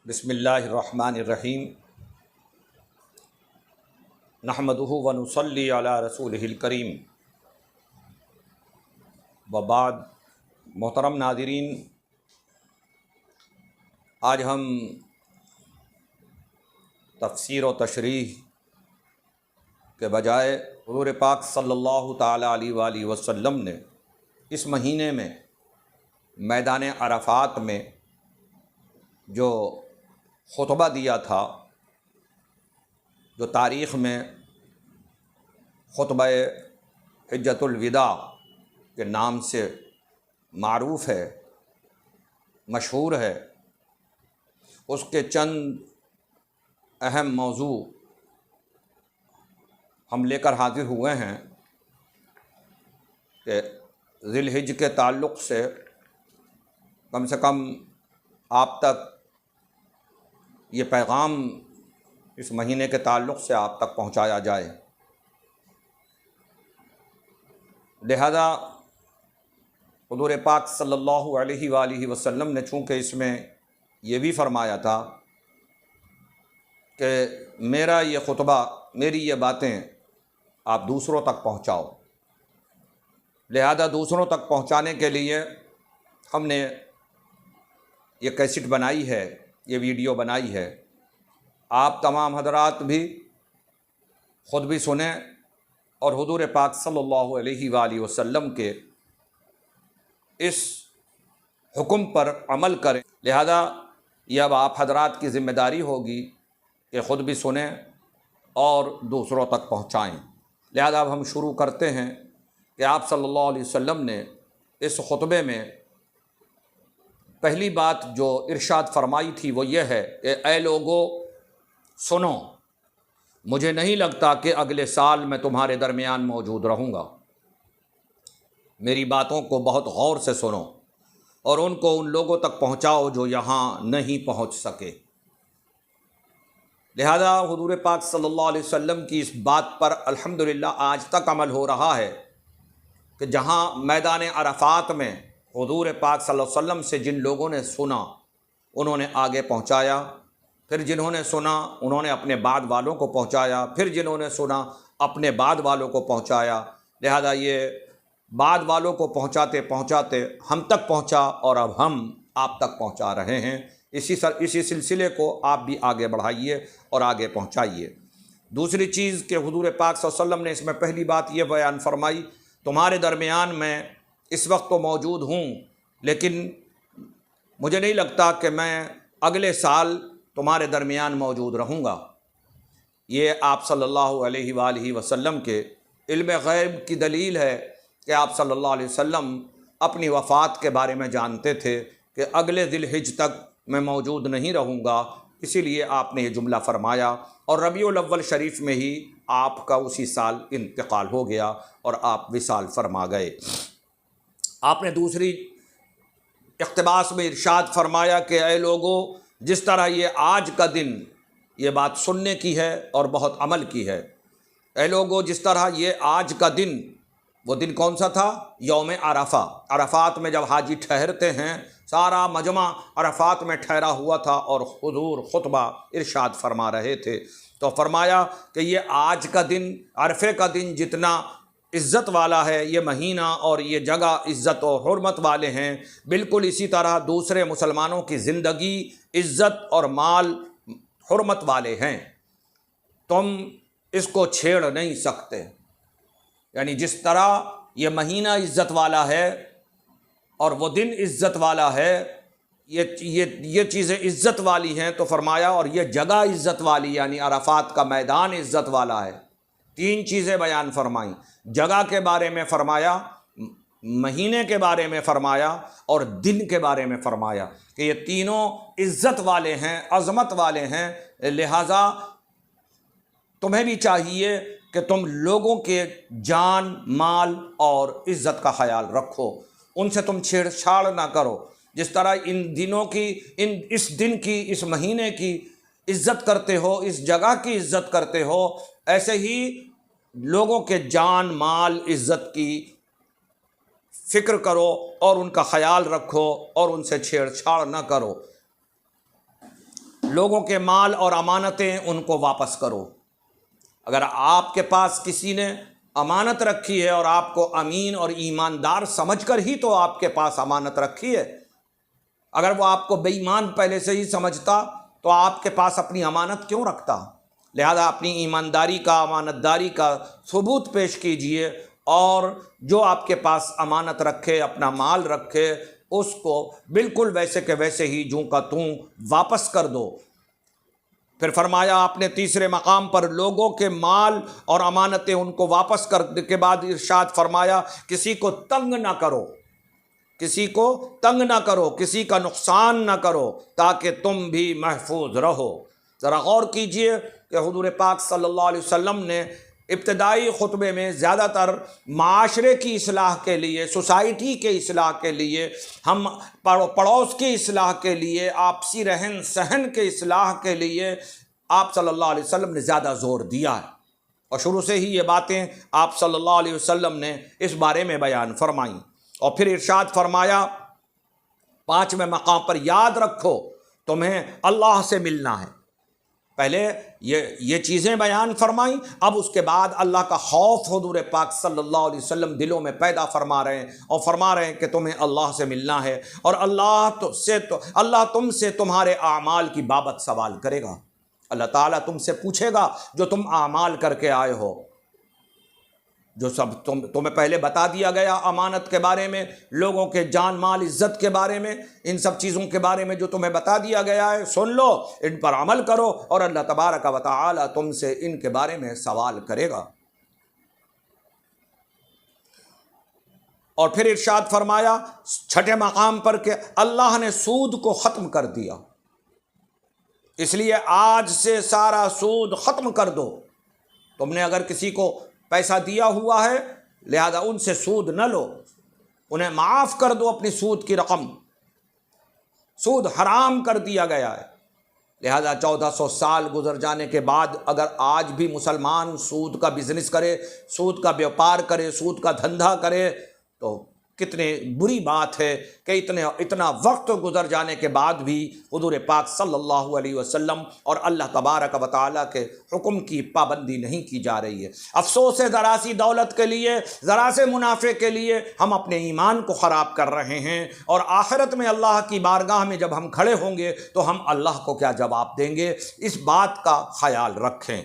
بسم اللہ الرحمن الرحیم نحمدہ ونصلی علی رسولہ الکریم وبعد۔ محترم ناظرین، آج ہم تفسیر و تشریح کے بجائے حضور پاک صلی اللہ تعالیٰ علیہ وآلہ وسلم نے اس مہینے میں میدان عرفات میں جو خطبہ دیا تھا، جو تاریخ میں خطبہ حجۃ الوداع کے نام سے معروف ہے، مشہور ہے، اس کے چند اہم موضوع ہم لے کر حاضر ہوئے ہیں کہ ذی الحجہ کے تعلق سے کم آپ تک یہ پیغام اس مہینے کے تعلق سے آپ تک پہنچایا جائے۔ لہذا حضور پاک صلی اللہ علیہ وآلہ وسلم نے چونکہ اس میں یہ بھی فرمایا تھا کہ میرا یہ خطبہ، میری یہ باتیں آپ دوسروں تک پہنچاؤ، لہذا دوسروں تک پہنچانے کے لیے ہم نے یہ کیسٹ بنائی ہے، یہ ویڈیو بنائی ہے۔ آپ تمام حضرات بھی خود بھی سنیں اور حضور پاک صلی اللہ علیہ وآلہ وسلم کے اس حکم پر عمل کریں۔ لہذا یہ اب آپ حضرات کی ذمہ داری ہوگی کہ خود بھی سنیں اور دوسروں تک پہنچائیں۔ لہذا اب ہم شروع کرتے ہیں کہ آپ صلی اللہ علیہ وسلم نے اس خطبے میں پہلی بات جو ارشاد فرمائی تھی وہ یہ ہے کہ اے لوگو سنو، مجھے نہیں لگتا کہ اگلے سال میں تمہارے درمیان موجود رہوں گا۔ میری باتوں کو بہت غور سے سنو اور ان کو ان لوگوں تک پہنچاؤ جو یہاں نہیں پہنچ سکے۔ لہذا حضور پاک صلی اللہ علیہ وسلم کی اس بات پر الحمدللہ آج تک عمل ہو رہا ہے کہ جہاں میدان عرفات میں حضور پاک صلی اللہ علیہ وسلم سے جن لوگوں نے سنا انہوں نے آگے پہنچایا، پھر جنہوں نے سنا انہوں نے اپنے بعد والوں کو پہنچایا، پھر جنہوں نے سنا اپنے بعد والوں کو پہنچایا۔ لہذا یہ بعد والوں کو پہنچاتے پہنچاتے ہم تک پہنچا اور اب ہم آپ تک پہنچا رہے ہیں۔ اسی سلسلے کو آپ بھی آگے بڑھائیے اور آگے پہنچائیے۔ دوسری چیز کہ حضور پاک صلی اللہ علیہ وسلم نے اس میں پہلی بات یہ بیان فرمائی، تمہارے درمیان میں اس وقت تو موجود ہوں، لیکن مجھے نہیں لگتا کہ میں اگلے سال تمہارے درمیان موجود رہوں گا۔ یہ آپ صلی اللہ علیہ وآلہ وسلم کے علم غیب کی دلیل ہے کہ آپ صلی اللہ علیہ وسلم اپنی وفات کے بارے میں جانتے تھے کہ اگلے ذی الحجہ تک میں موجود نہیں رہوں گا، اسی لیے آپ نے یہ جملہ فرمایا، اور ربیع الاول شریف میں ہی آپ کا اسی سال انتقال ہو گیا اور آپ وصال فرما گئے۔ آپ نے دوسری اقتباس میں ارشاد فرمایا کہ اے لوگو، جس طرح یہ آج کا دن یہ بات سننے کی ہے اور بہت عمل کی ہے، اے لوگو جس طرح یہ آج کا دن، وہ دن کون سا تھا؟ یوم عرفہ۔ عرفات میں جب حاجی ٹھہرتے ہیں، سارا مجمع عرفات میں ٹھہرا ہوا تھا اور حضور خطبہ ارشاد فرما رہے تھے، تو فرمایا کہ یہ آج کا دن، عرفے کا دن جتنا عزت والا ہے، یہ مہینہ اور یہ جگہ عزت و حرمت والے ہیں، بالکل اسی طرح دوسرے مسلمانوں کی زندگی عزت اور مال حرمت والے ہیں، تم اس کو چھیڑ نہیں سکتے۔ یعنی جس طرح یہ مہینہ عزت والا ہے اور وہ دن عزت والا ہے، یہ چیزیں عزت والی ہیں، تو فرمایا اور یہ جگہ عزت والی، یعنی عرفات کا میدان عزت والا ہے۔ تین چیزیں بیان فرمائیں، جگہ کے بارے میں فرمایا، مہینے کے بارے میں فرمایا اور دن کے بارے میں فرمایا کہ یہ تینوں عزت والے ہیں، عظمت والے ہیں۔ لہٰذا تمہیں بھی چاہیے کہ تم لوگوں کے جان، مال اور عزت کا خیال رکھو، ان سے تم چھیڑ چھاڑ نہ کرو۔ جس طرح ان دنوں کی، اس دن کی، اس مہینے کی عزت کرتے ہو، اس جگہ کی عزت کرتے ہو، ایسے ہی لوگوں کے جان، مال، عزت کی فکر کرو اور ان کا خیال رکھو اور ان سے چھیڑ چھاڑ نہ کرو۔ لوگوں کے مال اور امانتیں ان کو واپس کرو۔ اگر آپ کے پاس کسی نے امانت رکھی ہے اور آپ کو امین اور ایماندار سمجھ کر ہی تو آپ کے پاس امانت رکھی ہے، اگر وہ آپ کو بے ایمان پہلے سے ہی سمجھتا تو آپ کے پاس اپنی امانت کیوں رکھتا؟ لہذا اپنی ایمانداری کا، امانت داری کا ثبوت پیش کیجئے، اور جو آپ کے پاس امانت رکھے، اپنا مال رکھے، اس کو بالکل ویسے کہ ویسے ہی جوں کا توں واپس کر دو۔ پھر فرمایا آپ نے تیسرے مقام پر لوگوں کے مال اور امانتیں ان کو واپس کرنے کے بعد ارشاد فرمایا کسی کو تنگ نہ کرو، کسی کو تنگ نہ کرو، کسی کا نقصان نہ کرو، تاکہ تم بھی محفوظ رہو۔ ذرا غور کیجئے کہ حضور پاک صلی اللہ علیہ وسلم نے ابتدائی خطبے میں زیادہ تر معاشرے کی اصلاح کے لیے، سوسائٹی کے اصلاح کے لیے، ہم پڑوس کی اصلاح کے لیے، آپسی رہن سہن کے اصلاح کے لیے آپ صلی اللہ علیہ وسلم نے زیادہ زور دیا ہے، اور شروع سے ہی یہ باتیں آپ صلی اللہ علیہ وسلم نے اس بارے میں بیان فرمائیں۔ اور پھر ارشاد فرمایا 5ویں مقام پر یاد رکھو تمہیں اللہ سے ملنا ہے۔ پہلے یہ چیزیں بیان فرمائیں، اب اس کے بعد اللہ کا خوف حضور پاک صلی اللہ علیہ وسلم دلوں میں پیدا فرما رہے ہیں، اور فرما رہے ہیں کہ تمہیں اللہ سے ملنا ہے، اور اللہ تم سے تمہارے اعمال کی بابت سوال کرے گا۔ اللہ تعالیٰ تم سے پوچھے گا جو تم اعمال کر کے آئے ہو، جو سب تمہیں پہلے بتا دیا گیا امانت کے بارے میں، لوگوں کے جان مال عزت کے بارے میں، ان سب چیزوں کے بارے میں جو تمہیں بتا دیا گیا ہے، سن لو، ان پر عمل کرو، اور اللہ تبارک و تعالی تم سے ان کے بارے میں سوال کرے گا۔ اور پھر ارشاد فرمایا 6 مقام پر کہ اللہ نے سود کو ختم کر دیا، اس لیے آج سے سارا سود ختم کر دو۔ تم نے اگر کسی کو پیسہ دیا ہوا ہے، لہذا ان سے سود نہ لو، انہیں معاف کر دو اپنی سود کی رقم۔ سود حرام کر دیا گیا ہے، لہذا 1400 سال گزر جانے کے بعد اگر آج بھی مسلمان سود کا بزنس کرے، سود کا بیوپار کرے، سود کا دھندہ کرے، تو کتنے بری بات ہے کہ اتنا وقت گزر جانے کے بعد بھی حضور پاک صلی اللہ علیہ وسلم اور اللہ تبارک و تعالیٰ کے حکم کی پابندی نہیں کی جا رہی ہے۔ افسوس ہے، ذرا سی دولت کے لیے، ذرا سے منافع کے لیے ہم اپنے ایمان کو خراب کر رہے ہیں، اور آخرت میں اللہ کی بارگاہ میں جب ہم کھڑے ہوں گے تو ہم اللہ کو کیا جواب دیں گے، اس بات کا خیال رکھیں۔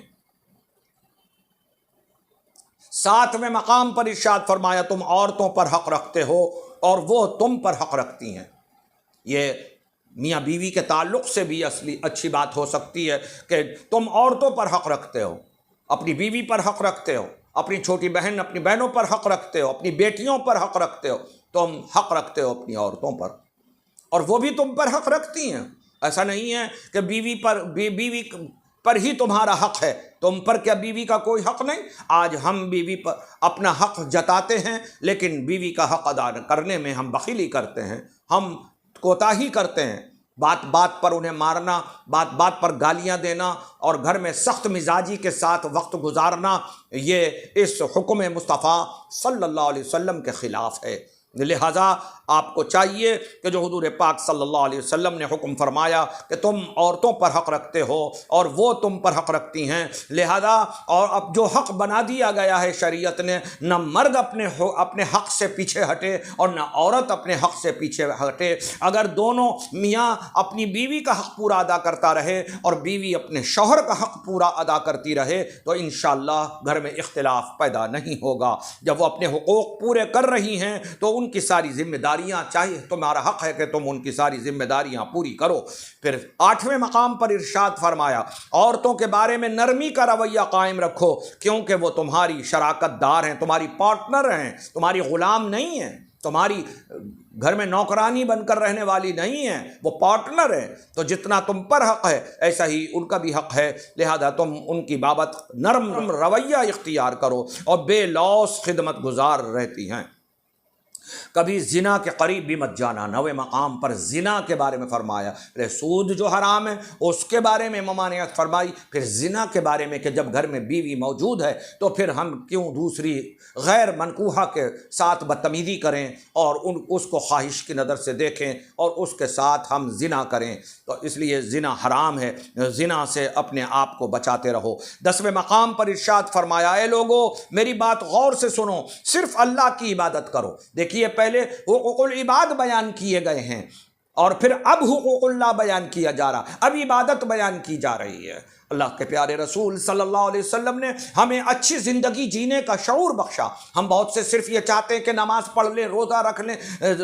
7ویں مقام پر ارشاد فرمایا تم عورتوں پر حق رکھتے ہو اور وہ تم پر حق رکھتی ہیں۔ یہ میاں بیوی کے تعلق سے بھی اچھی بات ہو سکتی ہے کہ تم عورتوں پر حق رکھتے ہو، اپنی بیوی پر حق رکھتے ہو، اپنی چھوٹی بہن اپنی بہنوں پر حق رکھتے ہو، اپنی بیٹیوں پر حق رکھتے ہو، تم حق رکھتے ہو اپنی عورتوں پر، اور وہ بھی تم پر حق رکھتی ہیں۔ ایسا نہیں ہے کہ بیوی پر ہی تمہارا حق ہے، تم پر کیا بیوی کا کوئی حق نہیں؟ آج ہم بیوی پر اپنا حق جتاتے ہیں، لیکن بیوی کا حق ادا کرنے میں ہم بخیلی کرتے ہیں، ہم کوتاہی کرتے ہیں، بات بات پر انہیں مارنا، بات بات پر گالیاں دینا، اور گھر میں سخت مزاجی کے ساتھ وقت گزارنا، یہ اس حکم مصطفیٰ صلی اللہ علیہ وسلم کے خلاف ہے۔ لہٰذا آپ کو چاہیے کہ جو حضور پاک صلی اللہ علیہ وسلم نے حکم فرمایا کہ تم عورتوں پر حق رکھتے ہو اور وہ تم پر حق رکھتی ہیں، لہذا اور اب جو حق بنا دیا گیا ہے شریعت نے، نہ مرد اپنے حق سے پیچھے ہٹے اور نہ عورت اپنے حق سے پیچھے ہٹے۔ اگر دونوں میاں اپنی بیوی کا حق پورا ادا کرتا رہے اور بیوی اپنے شوہر کا حق پورا ادا کرتی رہے تو انشاءاللہ گھر میں اختلاف پیدا نہیں ہوگا۔ جب وہ اپنے حقوق پورے کر رہی ہیں تو ان کی ساری ذمہ داریاں، چاہیے تمہارا حق ہے کہ تم ان کی ساری ذمہ داریاں پوری کرو۔ پھر 8ویں مقام پر ارشاد فرمایا عورتوں کے بارے میں نرمی کا رویہ قائم رکھو، کیونکہ وہ تمہاری شراکت دار ہیں، تمہاری پارٹنر ہیں، تمہاری غلام نہیں ہیں، تمہاری گھر میں نوکرانی بن کر رہنے والی نہیں ہیں، وہ پارٹنر ہیں۔ تو جتنا تم پر حق ہے ایسا ہی ان کا بھی حق ہے، لہذا تم ان کی بابت نرم رویہ اختیار کرو اور بے لوث خدمت گزار رہتی ہیں۔ کبھی زنا کے قریب بھی مت جانا۔ 9ویں مقام پر زنا کے بارے میں فرمایا، پھر سود جو حرام ہے اس کے بارے میں ممانعت فرمائی، پھر زنا کے بارے میں کہ جب گھر میں بیوی موجود ہے تو پھر ہم کیوں دوسری غیر منکوحہ کے ساتھ بدتمیزی کریں اور اس کو خواہش کی نظر سے دیکھیں اور اس کے ساتھ ہم زنا کریں، تو اس لیے زنا حرام ہے، زنا سے اپنے آپ کو بچاتے رہو۔ 10ویں مقام پر ارشاد فرمایا، اے لوگو میری بات غور سے سنو، صرف اللہ کی عبادت کرو۔ دیکھیے پہلے حقوق العباد بیان کیے گئے ہیں اور پھر اب حقوق اللہ بیان کیا جا رہا، اب عبادت بیان کی جا رہی ہے۔ اللہ کے پیارے رسول صلی اللہ علیہ وسلم نے ہمیں اچھی زندگی جینے کا شعور بخشا۔ ہم بہت سے صرف یہ چاہتے ہیں کہ نماز پڑھ لیں، روزہ رکھ لیں،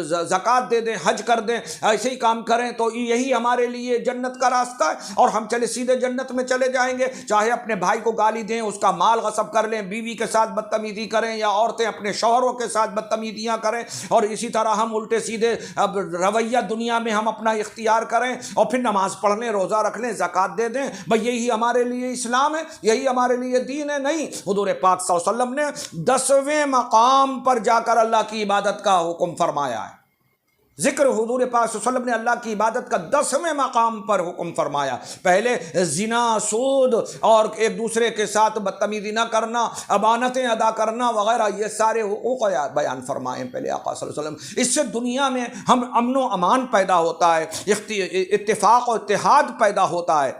زکوٰۃ دے دیں، حج کر دیں، ایسے ہی کام کریں تو یہی ہمارے لیے جنت کا راستہ ہے اور ہم چلے سیدھے جنت میں چلے جائیں گے۔ چاہے اپنے بھائی کو گالی دیں، اس کا مال غصب کر لیں، بیوی کے ساتھ بدتمیزی کریں، یا عورتیں اپنے شوہروں کے ساتھ بدتمیزیاں کریں، اور اسی طرح ہم الٹے سیدھے اب رویہ دنیا میں ہم اپنا اختیار کریں اور پھر نماز پڑھ لیں، روزہ رکھ لیں، زکوٰۃ دے دیں، بھئی یہی ہمارے لیے اسلام ہے، یہی ہمارے لیے دین ہے؟ نہیں، حضور پاک صلی اللہ علیہ وسلم نے 10ویں مقام پر جا کر اللہ کی عبادت کا حکم فرمایا ہے۔ ذکر حضور پاک صلی اللہ علیہ وسلم نے اللہ کی عبادت کا 10ویں مقام پر حکم فرمایا۔ پہلے زنا، سود اور ایک دوسرے کے ساتھ بدتمیزی نہ کرنا، امانتیں ادا کرنا وغیرہ، یہ سارے حقوق بیان فرمائے پہلے آقا صلی اللہ علیہ وسلم۔ اس سے دنیا میں ہم امن و امان پیدا ہوتا ہے، اتفاق و اتحاد پیدا ہوتا ہے۔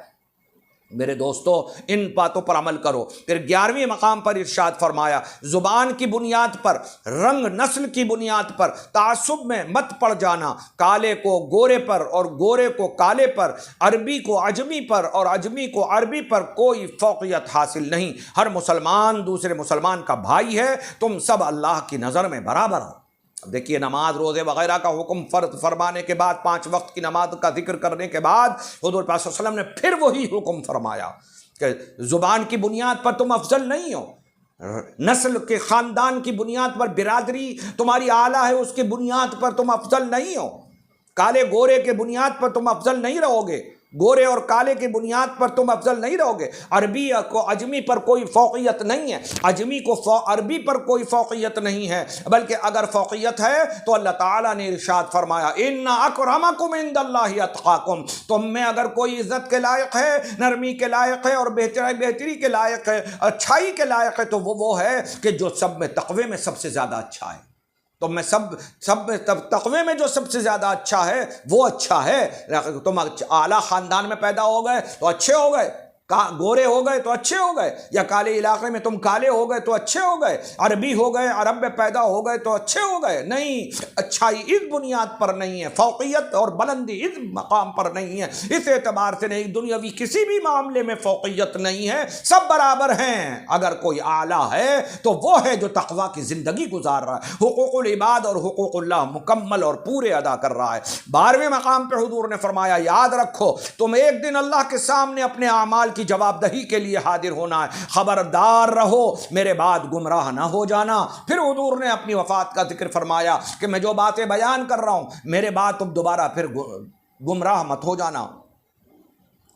میرے دوستو ان باتوں پر عمل کرو۔ پھر 11ویں مقام پر ارشاد فرمایا، زبان کی بنیاد پر، رنگ نسل کی بنیاد پر تعصب میں مت پڑ جانا، کالے کو گورے پر اور گورے کو کالے پر، عربی کو عجمی پر اور عجمی کو عربی پر کوئی فوقیت حاصل نہیں۔ ہر مسلمان دوسرے مسلمان کا بھائی ہے، تم سب اللہ کی نظر میں برابر ہو۔ دیکھیے نماز روزے وغیرہ کا حکم فرض فرمانے کے بعد، 5 وقت کی نماز کا ذکر کرنے کے بعد حضور پاک صلی اللہ علیہ وسلم نے پھر وہی حکم فرمایا کہ زبان کی بنیاد پر تم افضل نہیں ہو، نسل کے خاندان کی بنیاد پر، برادری تمہاری اعلیٰ ہے اس کی بنیاد پر تم افضل نہیں ہو، کالے گورے کے بنیاد پر تم افضل نہیں رہو گے، گورے اور کالے کی بنیاد پر تم افضل نہیں رہو گے، عربی کو عجمی پر کوئی فوقیت نہیں ہے، عجمی کو عربی پر کوئی فوقیت نہیں ہے، بلکہ اگر فوقیت ہے تو اللہ تعالیٰ نے ارشاد فرمایا، ان اکرمکم عند اللہ اتقاکم، تم میں اگر کوئی عزت کے لائق ہے، نرمی کے لائق ہے اور بہتری کے لائق ہے، اچھائی کے لائق ہے، تو وہ ہے کہ جو سب میں تقوی میں سب سے زیادہ اچھا ہے۔ تو میں سب تقوی میں جو سب سے زیادہ اچھا ہے وہ اچھا ہے۔ تم اعلیٰ خاندان میں پیدا ہو گئے تو اچھے ہو گئے، گورے ہو گئے تو اچھے ہو گئے، یا کالے علاقے میں تم کالے ہو گئے تو اچھے ہو گئے، عربی ہو گئے، عرب میں پیدا ہو گئے تو اچھے ہو گئے، نہیں، اچھائی اس بنیاد پر نہیں ہے، فوقیت اور بلندی اس مقام پر نہیں ہے، اس اعتبار سے نہیں، دنیاوی کسی بھی معاملے میں فوقیت نہیں ہے، سب برابر ہیں۔ اگر کوئی اعلیٰ ہے تو وہ ہے جو تقویٰ کی زندگی گزار رہا ہے، حقوق العباد اور حقوق اللہ مکمل اور پورے ادا کر رہا ہے۔ 12ویں مقام پہ حضور نے فرمایا، یاد رکھو تم ایک دن اللہ کے سامنے اپنے اعمال کی جواب دہی کے لیے حاضر ہونا ہے، خبردار رہو میرے بعد گمراہ نہ ہو جانا۔ پھر حضور نے اپنی وفات کا ذکر فرمایا کہ میں جو باتیں بیان کر رہا ہوں میرے بعد تم دوبارہ پھر گمراہ مت ہو جانا،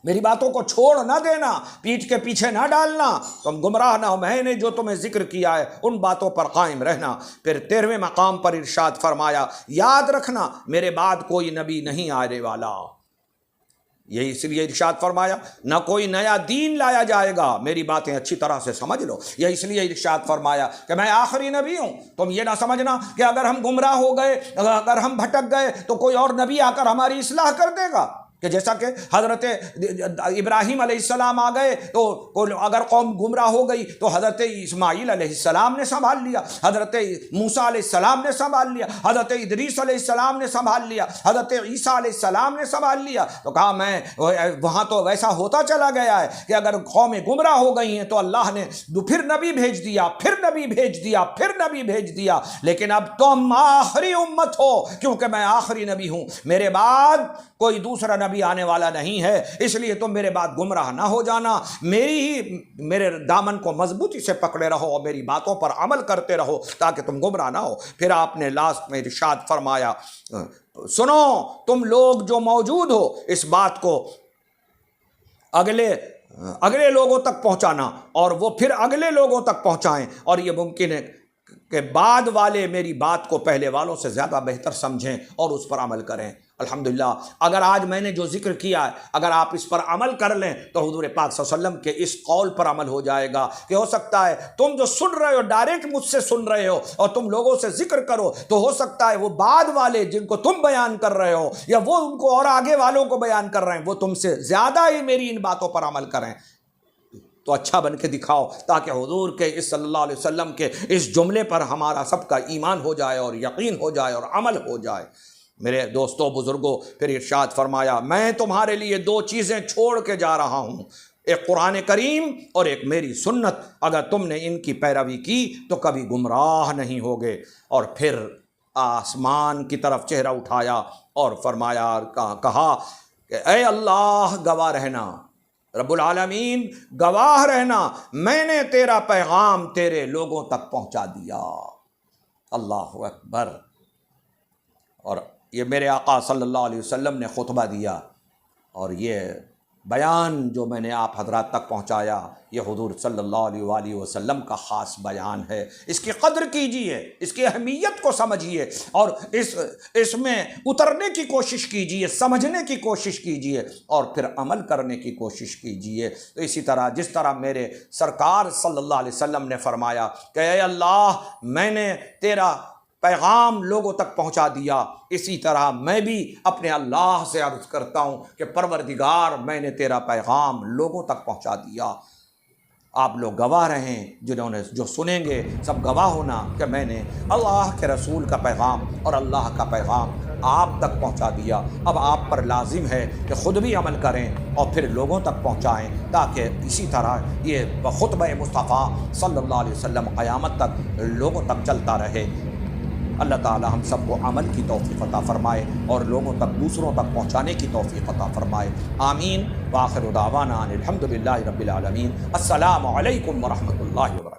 میری باتوں کو چھوڑ نہ دینا، پیٹھ کے پیچھے نہ ڈالنا، تم گمراہ نہ ہو، میں نے جو تمہیں ذکر کیا ہے ان باتوں پر قائم رہنا۔ پھر 13ویں مقام پر ارشاد فرمایا، یاد رکھنا میرے بعد کوئی نبی نہیں آنے والا، یہی اس لیے ارشاد فرمایا نہ کوئی نیا دین لایا جائے گا، میری باتیں اچھی طرح سے سمجھ لو، یہ اس لیے ارشاد فرمایا کہ میں آخری نبی ہوں۔ تم یہ نہ سمجھنا کہ اگر ہم گمراہ ہو گئے، اگر ہم بھٹک گئے تو کوئی اور نبی آ کر ہماری اصلاح کر دے گا، کہ جیسا کہ حضرت ابراہیم علیہ السلام آ گئے تو اگر قوم گمراہ ہو گئی تو حضرت اسماعیل علیہ السلام نے سنبھال لیا، حضرت موسیٰ علیہ السلام نے سنبھال لیا، حضرت ادریس علیہ السلام نے سنبھال لیا، حضرت عیسیٰ علیہ السلام نے سنبھال لیا۔ تو کہا میں وہاں تو ویسا ہوتا چلا گیا ہے کہ اگر قومیں گمراہ ہو گئی ہیں تو اللہ نے پھر نبی بھیج دیا، پھر نبی بھیج دیا، پھر نبی بھیج دیا، لیکن اب تم آخری امت ہو کیونکہ میں آخری نبی ہوں، میرے بعد کوئی دوسرا نبی آنے والا نہیں ہے، اس لیے تم میرے بعد گمراہ نہ ہو جانا، میرے دامن کو مضبوطی سے پکڑے رہو اور میری باتوں پر عمل کرتے رہو تاکہ تم گمراہ نہ ہو۔ پھر آپ نے لاسٹ میں ارشاد فرمایا، سنو تم لوگ جو موجود ہو اس بات کو اگلے لوگوں تک پہنچانا اور وہ پھر اگلے لوگوں تک پہنچائیں، اور یہ ممکن ہے کہ بعد والے میری بات کو پہلے والوں سے زیادہ بہتر سمجھیں اور اس پر عمل کریں۔ الحمدللہ اگر آج میں نے جو ذکر کیا ہے اگر آپ اس پر عمل کر لیں تو حضور پاک صلی اللہ علیہ وسلم کے اس قول پر عمل ہو جائے گا کہ ہو سکتا ہے تم جو سن رہے ہو ڈائریکٹ مجھ سے سن رہے ہو اور تم لوگوں سے ذکر کرو تو ہو سکتا ہے وہ بعد والے جن کو تم بیان کر رہے ہو یا وہ ان کو اور آگے والوں کو بیان کر رہے ہیں وہ تم سے زیادہ ہی میری ان باتوں پر عمل کریں۔ تو اچھا بن کے دکھاؤ تاکہ حضور کے اس صلی اللہ علیہ وسلم کے اس جملے پر ہمارا سب کا ایمان ہو جائے اور یقین ہو جائے اور عمل ہو جائے۔ میرے دوستوں بزرگوں پھر ارشاد فرمایا میں تمہارے لیے دو چیزیں چھوڑ کے جا رہا ہوں، ایک قرآن کریم اور ایک میری سنت، اگر تم نے ان کی پیروی کی تو کبھی گمراہ نہیں ہوگے۔ اور پھر آسمان کی طرف چہرہ اٹھایا اور فرمایا کہا کہ اے اللہ گواہ رہنا، رب العالمین گواہ رہنا، میں نے تیرا پیغام تیرے لوگوں تک پہنچا دیا۔ اللہ اکبر۔ اور یہ میرے آقا صلی اللہ علیہ وسلم نے خطبہ دیا اور یہ بیان جو میں نے آپ حضرات تک پہنچایا یہ حضور صلی اللہ علیہ وآلہ وسلم کا خاص بیان ہے۔ اس کی قدر کیجئے، اس کی اہمیت کو سمجھیے اور اس میں اترنے کی کوشش کیجئے، سمجھنے کی کوشش کیجئے اور پھر عمل کرنے کی کوشش کیجئے۔ تو اسی طرح جس طرح میرے سرکار صلی اللہ علیہ وسلم نے فرمایا کہ اے اللہ میں نے تیرا پیغام لوگوں تک پہنچا دیا، اسی طرح میں بھی اپنے اللہ سے عرض کرتا ہوں کہ پروردگار میں نے تیرا پیغام لوگوں تک پہنچا دیا۔ آپ لوگ گواہ رہیں، جنہوں نے جو سنیں گے سب گواہ ہونا کہ میں نے اللہ کے رسول کا پیغام اور اللہ کا پیغام آپ تک پہنچا دیا۔ اب آپ پر لازم ہے کہ خود بھی عمل کریں اور پھر لوگوں تک پہنچائیں تاکہ اسی طرح یہ خطبہ مصطفیٰ صلی اللہ علیہ وسلم قیامت تک لوگوں تک چلتا رہے۔ اللہ تعالی ہم سب کو عمل کی توفیق عطا فرمائے اور لوگوں تک دوسروں تک پہنچانے کی توفیق عطا فرمائے، آمین۔ وآخر دعوانا ان الحمد للہ رب العالمین۔ السلام علیکم ورحمۃ اللہ وبرکاتہ۔